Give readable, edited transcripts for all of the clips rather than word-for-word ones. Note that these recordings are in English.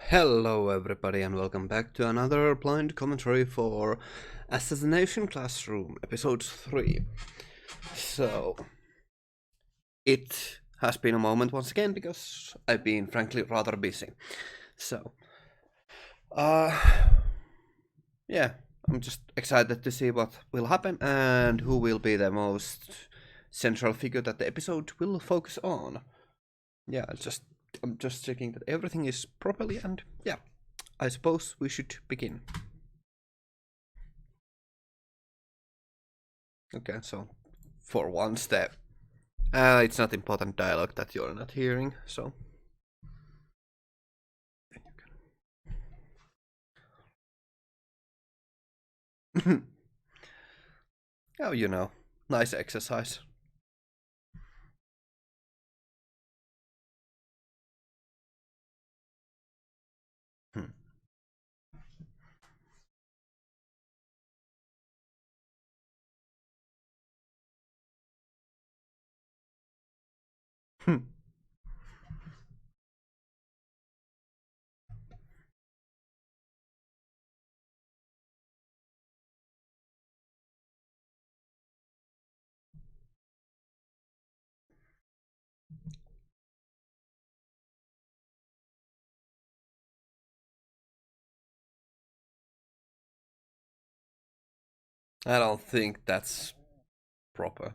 Hello everybody and welcome back to another blind commentary for Assassination Classroom, episode 3. So, it has been a moment once again because I've been frankly rather busy. So, uh, yeah, I'm just excited to see what will happen and who will be the most central figure that the episode will focus on. Yeah, I'm just checking that everything is properly and yeah, I suppose we should begin. Okay, so for one step. It's not important dialogue that you're not hearing, so. Oh, nice exercise. Hmm. Hmm. I don't think that's proper.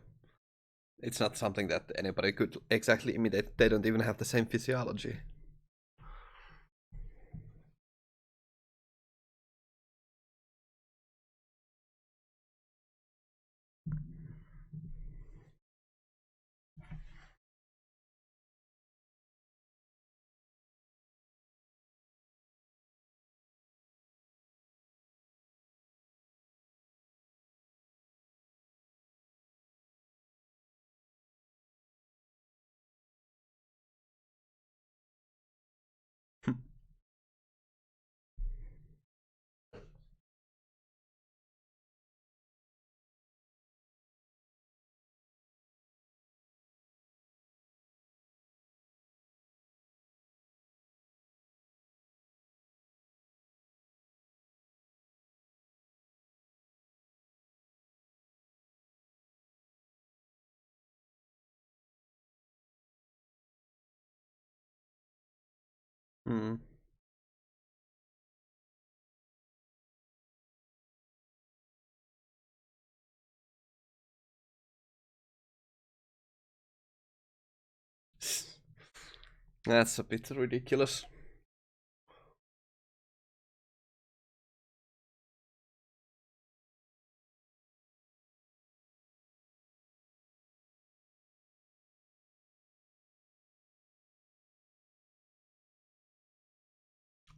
It's not something that anybody could exactly imitate. They don't even have the same physiology. Hmm. That's a bit ridiculous.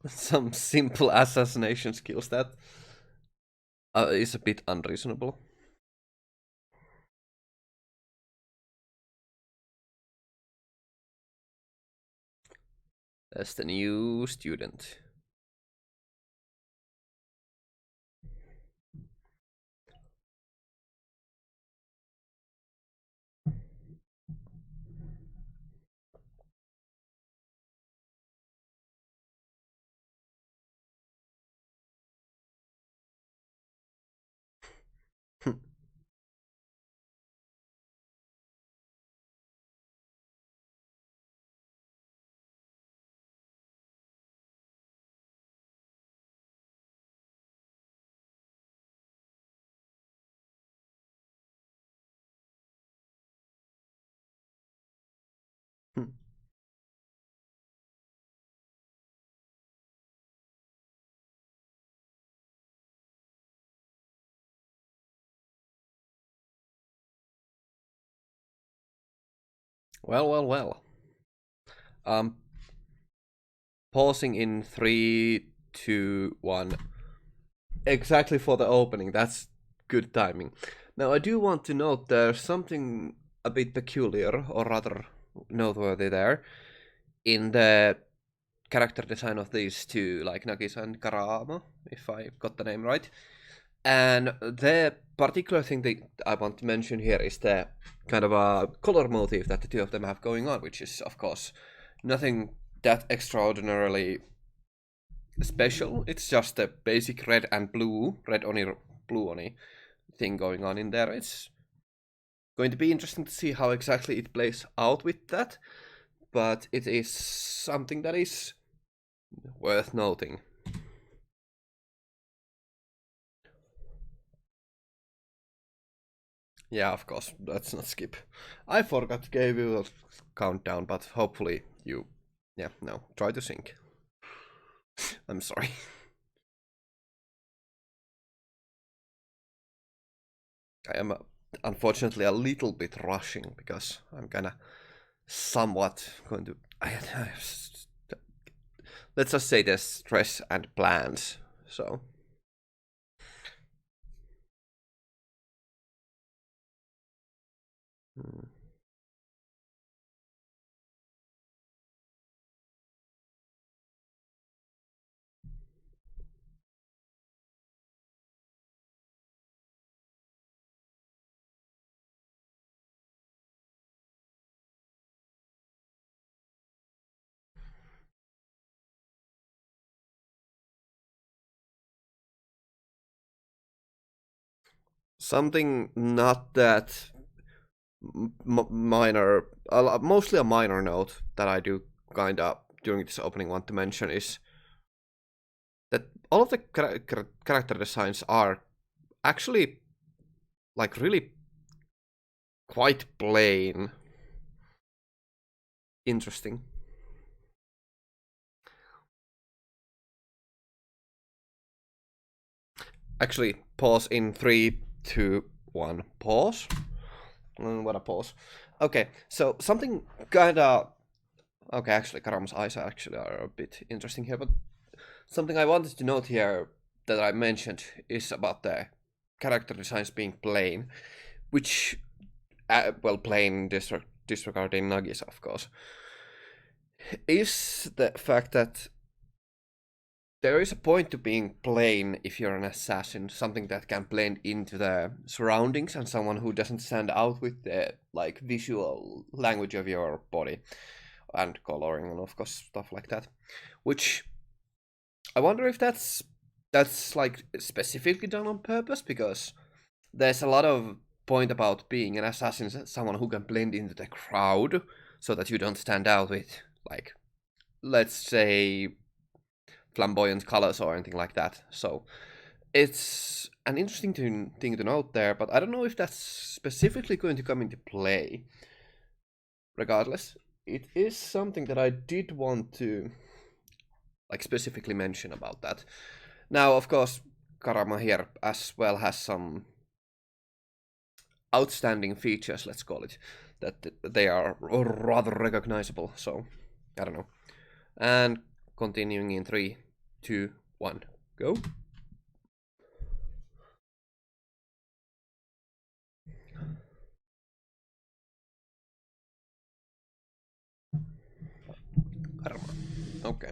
Some simple assassination skills that is a bit unreasonable. As the new student. Well. Um, Pausing in 3, 2, 1. Exactly for the opening. That's good timing. Now, I do want to note there's something a bit peculiar, or rather noteworthy there, in the character design of these two, like Nagisa and Karama, if I got the name right. And the particular thing that I want to mention here is the kind of a color motif that the two of them have going on, which is, of course, nothing that extraordinarily special. It's just a basic red and blue, red oni, blue oni thing going on in there. It's going to be interesting to see how exactly it plays out with that, but it is something that is worth noting. Yeah, of course, let's not skip. I forgot to give you a countdown, but hopefully you, yeah, no, try to sync. I'm sorry. I am unfortunately a little bit rushing because I'm kinda somewhat going to. Let's just say there's stress and plans, so. Hmm. Something not that minor, mostly a minor note that I do kind of during this opening want to mention is that all of the character designs are actually like really quite plain interesting. Actually, pause in 3, 2, 1, pause. What a pause. Okay, so something kinda. Okay, actually, Karama's eyes actually are a bit interesting here, but something I wanted to note here that I mentioned is about the character designs being plain, which, well, plain disregarding Nagisa, of course, is the fact that there is a point to being plain if you're an assassin, something that can blend into the surroundings and someone who doesn't stand out with the like visual language of your body and coloring and of course stuff like that. Which I wonder if that's like specifically done on purpose because there's a lot of point about being an assassin, someone who can blend into the crowd so that you don't stand out with like let's say flamboyant colors or anything like that. So it's an interesting thing to note there, but I don't know if that's specifically going to come into play. Regardless, it is something that I did want to like specifically mention about that. Now, of course, Karama here as well has some outstanding features, let's call it, that they are rather recognizable. So I don't know. And continuing in 3, 2, 1, go. Karama. Okay.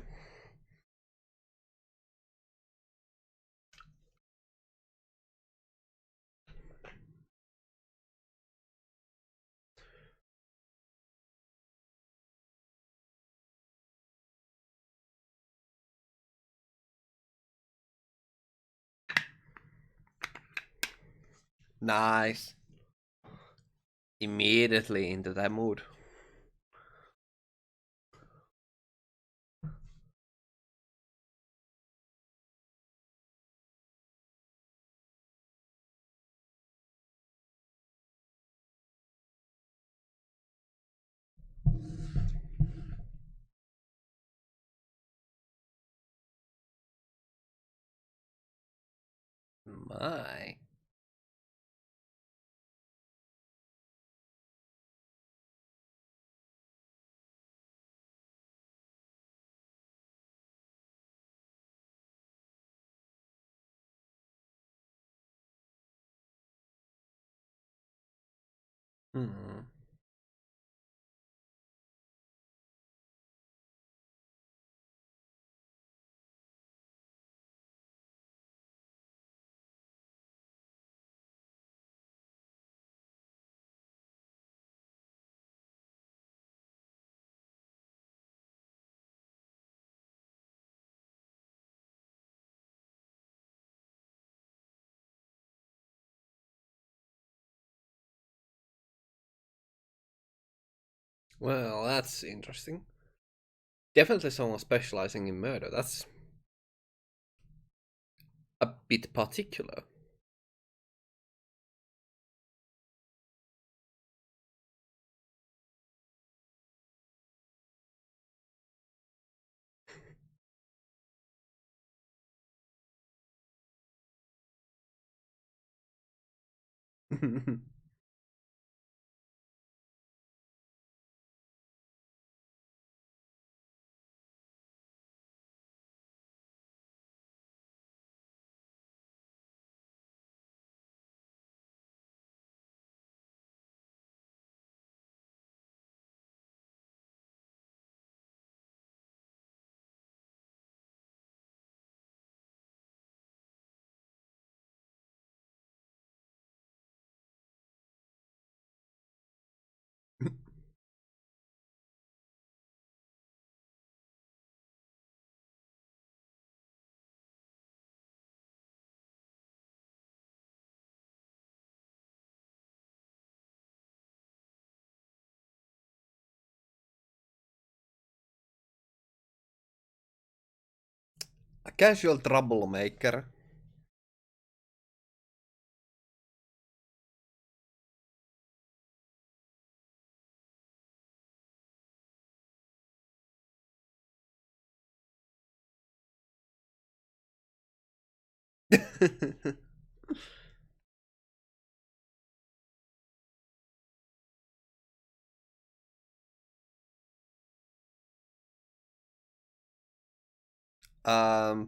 Nice. Immediately into that mood. My. Hmm. Well, that's interesting. Definitely someone specializing in murder. That's a bit particular. A casual troublemaker.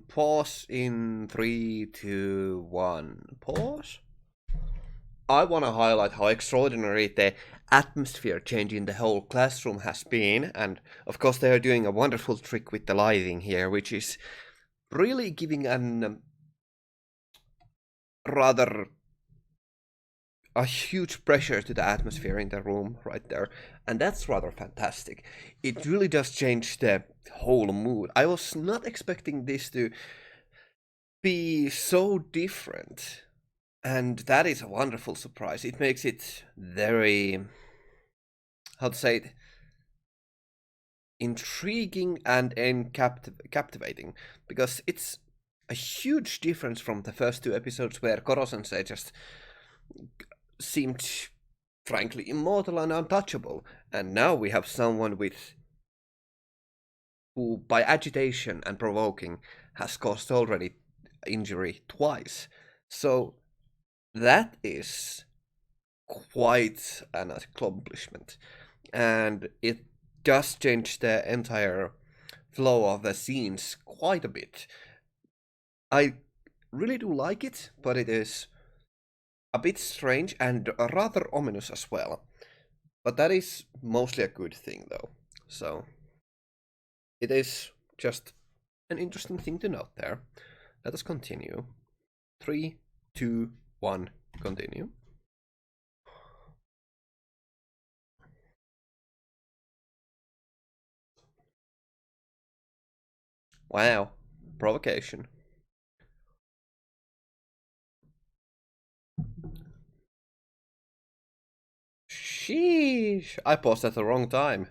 Pause in 3, 2, 1. Pause. I want to highlight how extraordinary the atmosphere change in the whole classroom has been, and of course they are doing a wonderful trick with the lighting here, which is really giving an rather a huge pressure to the atmosphere in the room right there, and that's rather fantastic. It really does change the whole mood. I was not expecting this to be so different, and that is a wonderful surprise. It makes it very, how to say it, intriguing and captivating, because it's a huge difference from the first two episodes where Koro-sensei just seemed frankly immortal and untouchable, and now we have someone with who by agitation and provoking has caused already injury twice. So that is quite an accomplishment, and it does change the entire flow of the scenes quite a bit. I really do like it, but it is a bit strange and rather ominous as well. But that is mostly a good thing, though. So it is just an interesting thing to note there. Let us continue. 3, 2, 1, continue. Wow, provocation. Sheesh, I paused at the wrong time.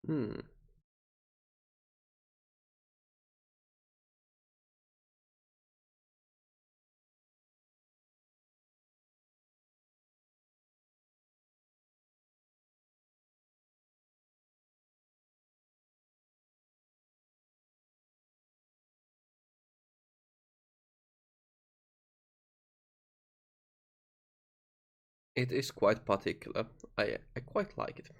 Hmm. It is quite particular. I quite like it.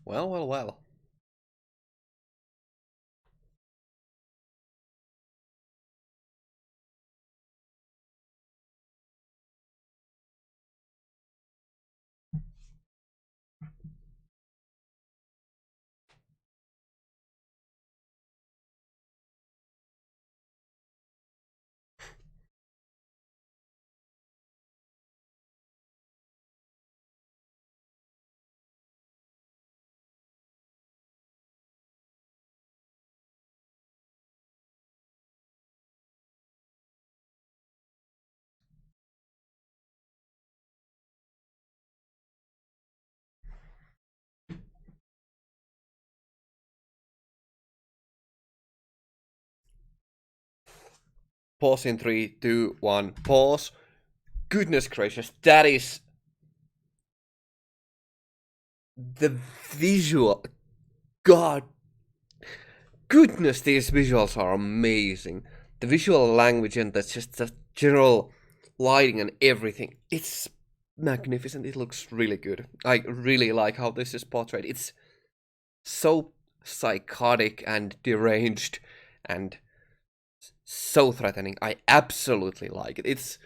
Well, well, well. Pause in 3, 2, 1, pause. Goodness gracious, that is the visual. God, goodness, these visuals are amazing. The visual language and that's just the general lighting and everything. It's magnificent. It looks really good. I really like how this is portrayed. It's so psychotic and deranged and so threatening. I absolutely like it. It's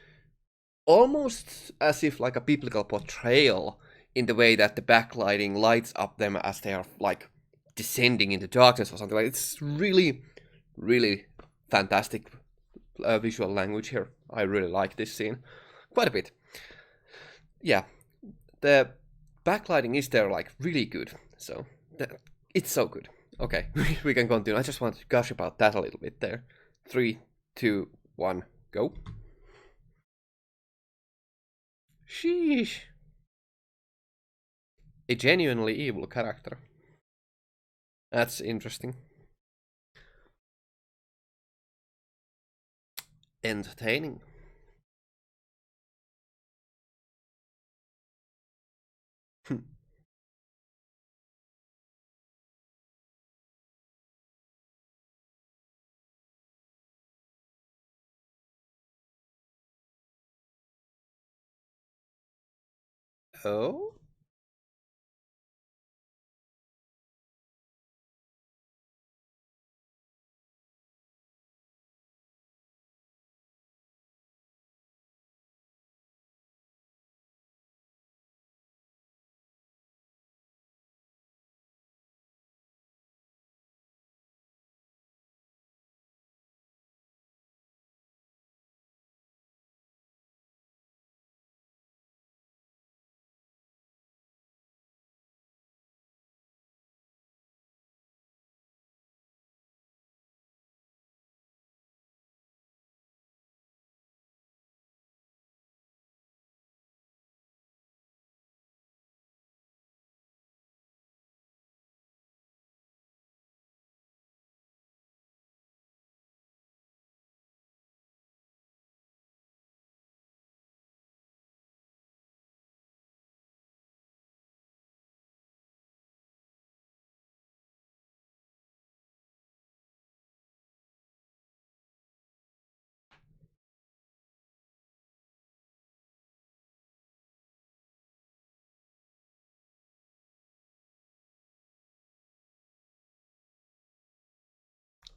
almost as if like a biblical portrayal in the way that the backlighting lights up them as they are like descending into darkness or something like. It's really, really fantastic visual language here. I really like this scene quite a bit. Yeah, the backlighting is there like really good. So it's so good. Okay, we can continue. I just want to gush about that a little bit there. 3, 2, 1, go. Sheesh. A genuinely evil character. That's interesting. Entertaining. Oh?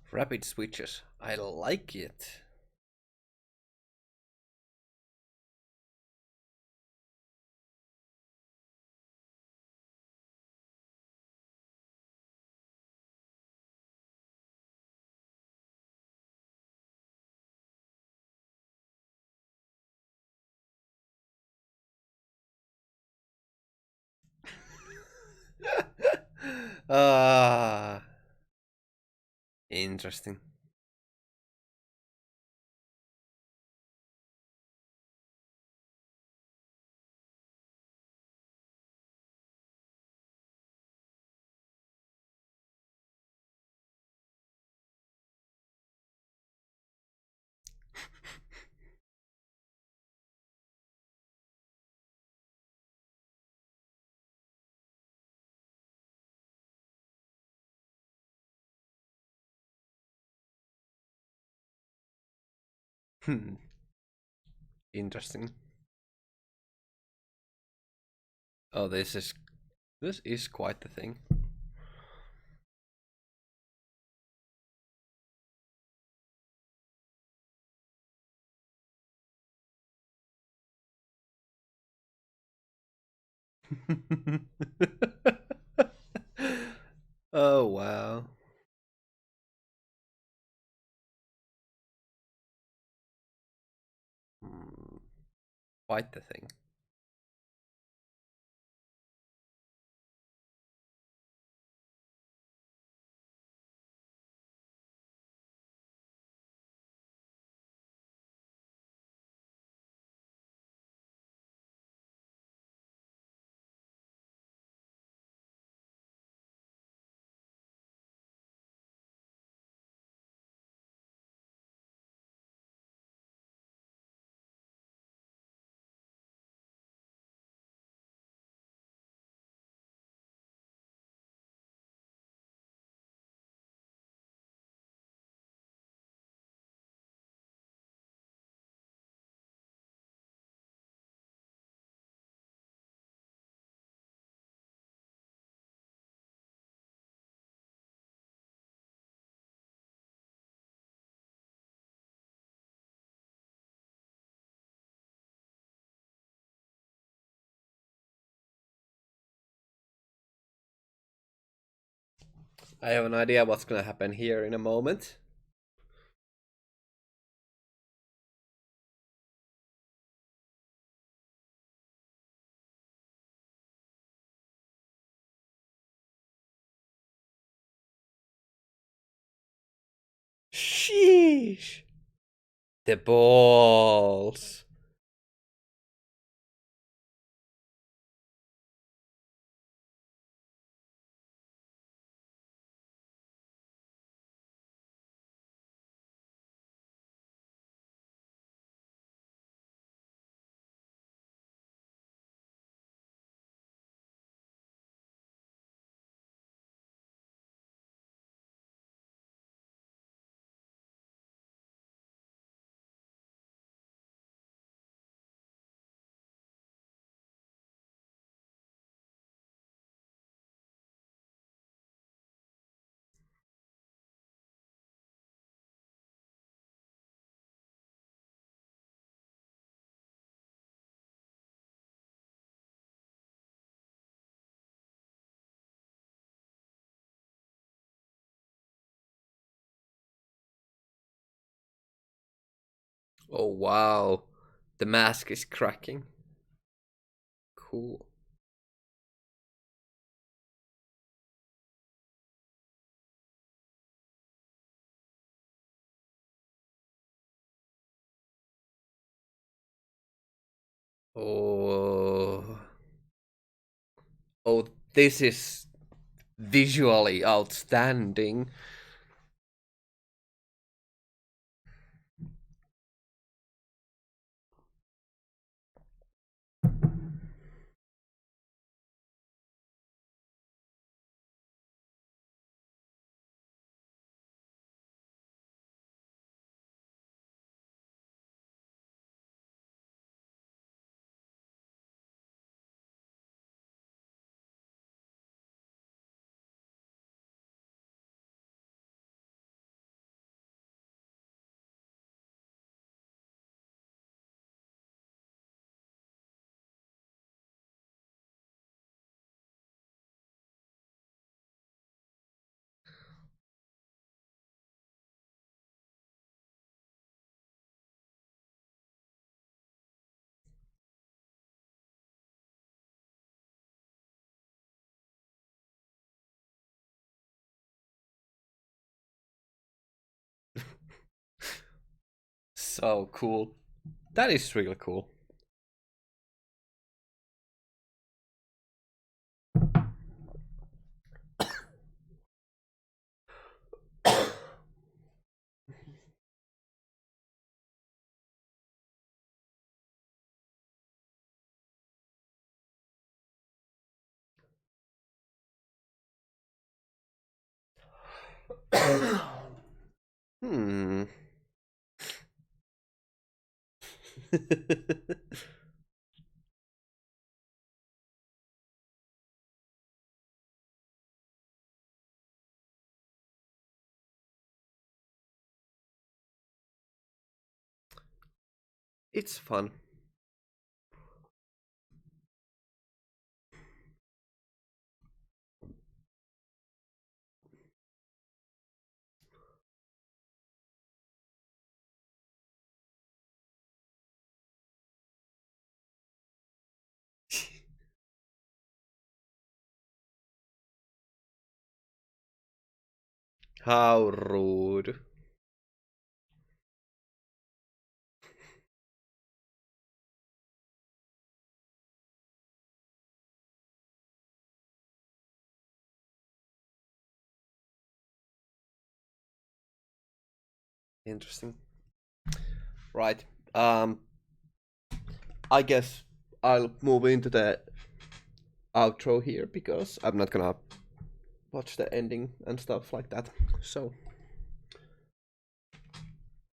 Rapid switches. I like it. Ah, interesting. Hmm. Interesting. Oh, this is quite the thing. Oh wow. Hmm. Quite the thing. I have an idea what's gonna happen here in a moment. Sheesh. The balls. Oh wow. The mask is cracking. Cool. Oh. Oh, this is visually outstanding. So cool. That is really cool. Hmm. It's fun. How rude. Interesting. Right. Um, I guess I'll move into the outro here because I'm not gonna watch the ending and stuff like that. So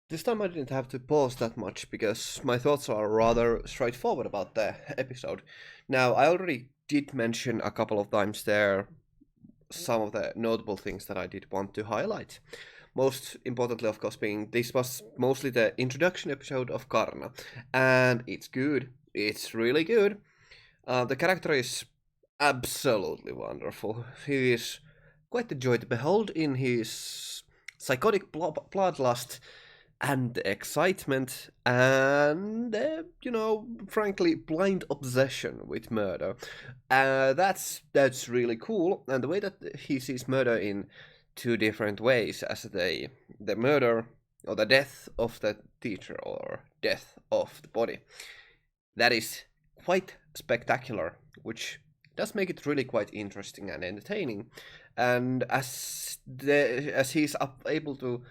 this time I didn't have to pause that much because my thoughts are rather straightforward about the episode. Now, I already did mention a couple of times there some of the notable things that I did want to highlight. Most importantly, of course, being this was mostly the introduction episode of Karna, and it's good. It's really good. The character is absolutely wonderful. He is quite a joy to behold in his psychotic bloodlust and excitement and, frankly, blind obsession with murder. That's really cool. And the way that he sees murder in two different ways, as the murder or the death of the teacher or death of the body, that is quite spectacular, which does make it really quite interesting and entertaining. And as he's able to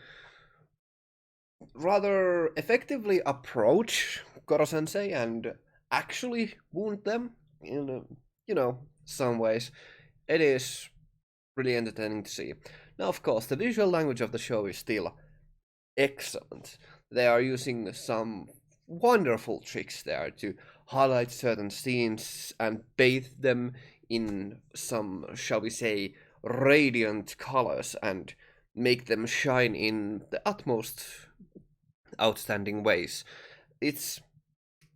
rather effectively approach Goro Sensei and actually wound them in, some ways, it is really entertaining to see. Now, of course, the visual language of the show is still excellent. They are using some wonderful tricks there to highlight certain scenes and bathe them in some, shall we say, radiant colors and make them shine in the utmost outstanding ways. It's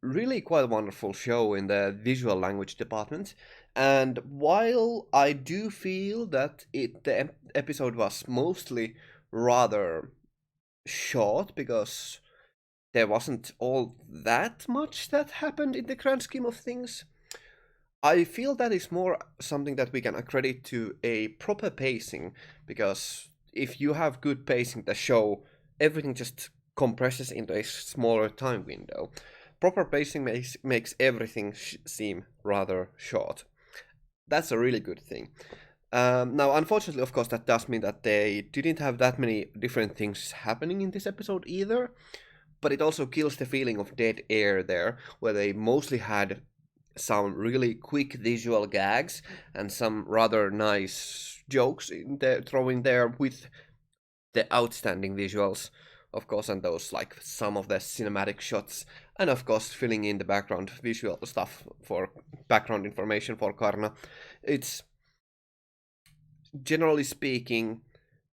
really quite a wonderful show in the visual language department. And while I do feel that the episode was mostly rather short because there wasn't all that much that happened in the grand scheme of things, I feel that is more something that we can accredit to a proper pacing, because if you have good pacing, the show, everything just compresses into a smaller time window. Proper pacing makes everything seem rather short. That's a really good thing. Now, unfortunately, of course, that does mean that they didn't have that many different things happening in this episode either, but it also kills the feeling of dead air there, where they mostly had some really quick visual gags and some rather nice jokes in there, thrown in there with the outstanding visuals, of course, and those like some of the cinematic shots, and of course filling in the background visual stuff for background information for Karna. It's, generally speaking,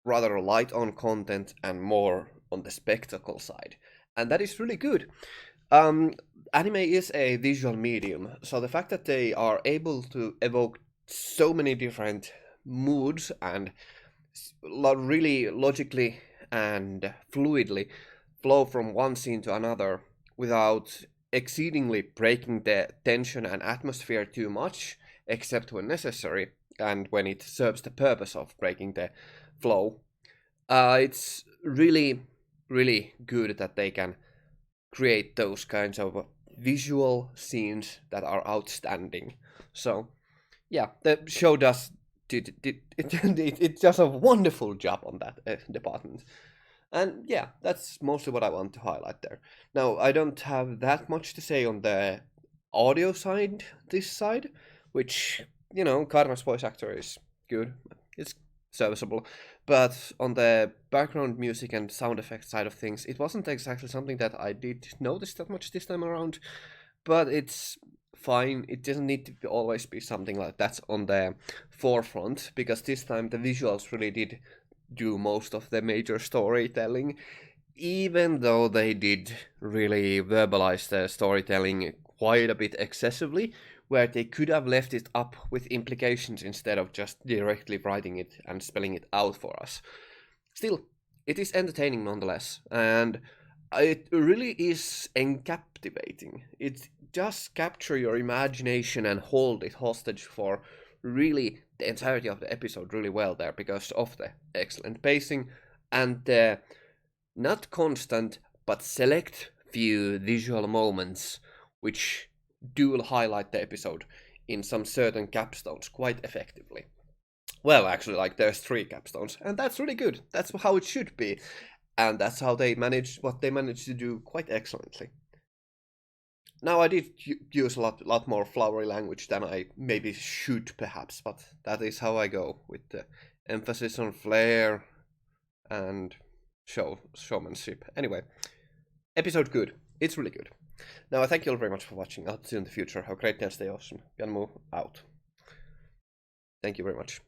rather light on content and more on the spectacle side, and that is really good. Um, Anime is a visual medium, so the fact that they are able to evoke so many different moods and really logically and fluidly flow from one scene to another without exceedingly breaking the tension and atmosphere too much, except when necessary and when it serves the purpose of breaking the flow. It's really, really good that they can create those kinds of visual scenes that are outstanding. So yeah, the show it does a wonderful job on that department. And yeah, that's mostly what I want to highlight there. Now, I don't have that much to say on the audio side, this side, which, Karma's voice actor is good. It's serviceable. But on the background music and sound effect side of things, it wasn't exactly something that I did notice that much this time around. But it's fine. It doesn't need to always be something like that's on the forefront, because this time the visuals really did do most of the major storytelling, even though they did really verbalize the storytelling quite a bit excessively, where they could have left it up with implications instead of just directly writing it and spelling it out for us. Still, it is entertaining nonetheless, and it really is encaptivating. It does capture your imagination and hold it hostage for really the entirety of the episode really well there, because of the excellent pacing and the not constant but select few visual moments which do highlight the episode in some certain capstones quite effectively. Well, actually, like there's 3 capstones, and that's really good. That's how it should be, and that's how they manage what they managed to do quite excellently. Now, I did use a lot more flowery language than I maybe should, perhaps, but that is how I go, with the emphasis on flair and showmanship. Anyway, episode good. It's really good. Now, I thank you all very much for watching. I'll see you in the future. Have a great day and stay awesome. Gonna move out. Thank you very much.